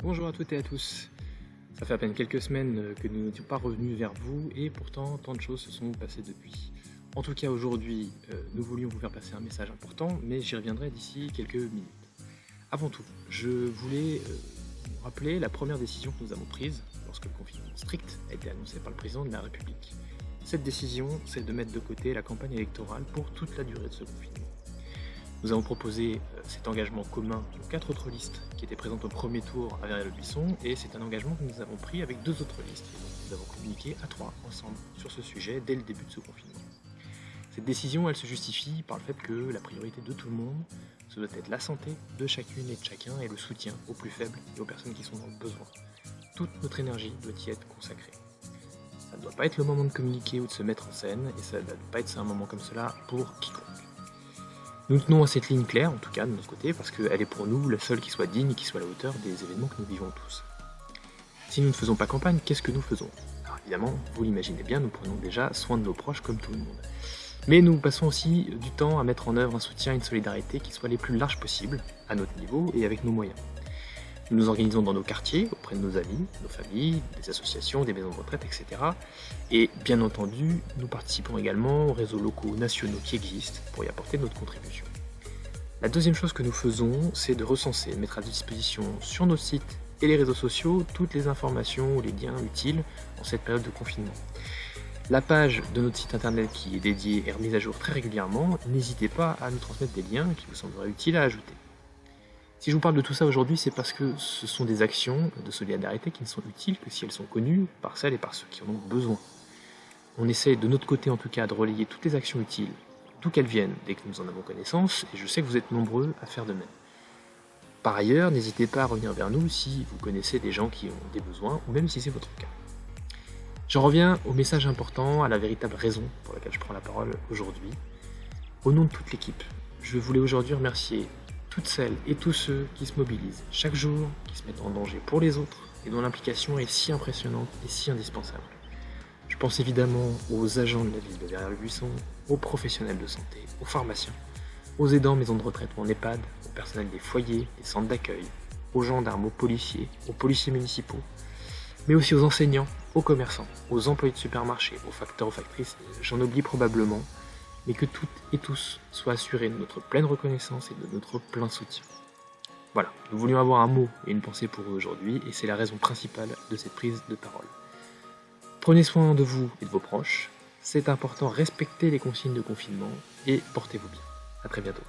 Bonjour à toutes et à tous. Ça fait à peine quelques semaines que nous n'étions pas revenus vers vous et pourtant tant de choses se sont passées depuis. En tout cas aujourd'hui, nous voulions vous faire passer un message important, mais j'y reviendrai d'ici quelques minutes. Avant tout, je voulais vous rappeler la première décision que nous avons prise lorsque le confinement strict a été annoncé par le président de la République. Cette décision, c'est de mettre de côté la campagne électorale pour toute la durée de ce confinement. Nous avons proposé cet engagement commun aux 4 autres listes qui étaient présentes au premier tour à Verrières-le-Buisson, et c'est un engagement que nous avons pris avec 2 autres listes. Et donc nous avons communiqué à 3 ensemble sur ce sujet dès le début de ce confinement. Cette décision, elle se justifie par le fait que la priorité de tout le monde, ce doit être la santé de chacune et de chacun et le soutien aux plus faibles et aux personnes qui sont dans le besoin. Toute notre énergie doit y être consacrée. Ça ne doit pas être le moment de communiquer ou de se mettre en scène, et ça ne doit pas être un moment comme cela pour quiconque. Nous tenons à cette ligne claire, en tout cas de notre côté, parce qu'elle est pour nous la seule qui soit digne et qui soit à la hauteur des événements que nous vivons tous. Si nous ne faisons pas campagne, qu'est-ce que nous faisons? Alors évidemment, vous l'imaginez bien, nous prenons déjà soin de nos proches comme tout le monde. Mais nous passons aussi du temps à mettre en œuvre un soutien et une solidarité qui soient les plus larges possibles, à notre niveau et avec nos moyens. Nous nous organisons dans nos quartiers, auprès de nos amis, nos familles, des associations, des maisons de retraite, etc. Et bien entendu, nous participons également aux réseaux locaux, nationaux qui existent pour y apporter notre contribution. La deuxième chose que nous faisons, c'est de recenser, de mettre à disposition sur notre site et les réseaux sociaux toutes les informations ou les liens utiles en cette période de confinement. La page de notre site internet qui est dédiée est remise à jour très régulièrement. N'hésitez pas à nous transmettre des liens qui vous sembleraient utiles à ajouter. Si je vous parle de tout ça aujourd'hui, c'est parce que ce sont des actions de solidarité qui ne sont utiles que si elles sont connues par celles et par ceux qui en ont besoin. On essaie de notre côté en tout cas de relayer toutes les actions utiles, d'où qu'elles viennent, dès que nous en avons connaissance, et je sais que vous êtes nombreux à faire de même. Par ailleurs, n'hésitez pas à revenir vers nous si vous connaissez des gens qui ont des besoins, ou même si c'est votre cas. J'en reviens au message important, à la véritable raison pour laquelle je prends la parole aujourd'hui. Au nom de toute l'équipe, je voulais aujourd'hui remercier toutes celles et tous ceux qui se mobilisent chaque jour, qui se mettent en danger pour les autres et dont l'implication est si impressionnante et si indispensable. Je pense évidemment aux agents de la ville de Verrières-le-Buisson, aux professionnels de santé, aux pharmaciens, aux aidants maisons de retraite ou en EHPAD, au personnel des foyers, des centres d'accueil, aux gendarmes, aux policiers municipaux, mais aussi aux enseignants, aux commerçants, aux employés de supermarchés, aux facteurs, aux factrices, j'en oublie probablement, mais que toutes et tous soient assurés de notre pleine reconnaissance et de notre plein soutien. Voilà, nous voulions avoir un mot et une pensée pour eux aujourd'hui, et c'est la raison principale de cette prise de parole. Prenez soin de vous et de vos proches, c'est important, respectez les consignes de confinement, et portez-vous bien. À très bientôt.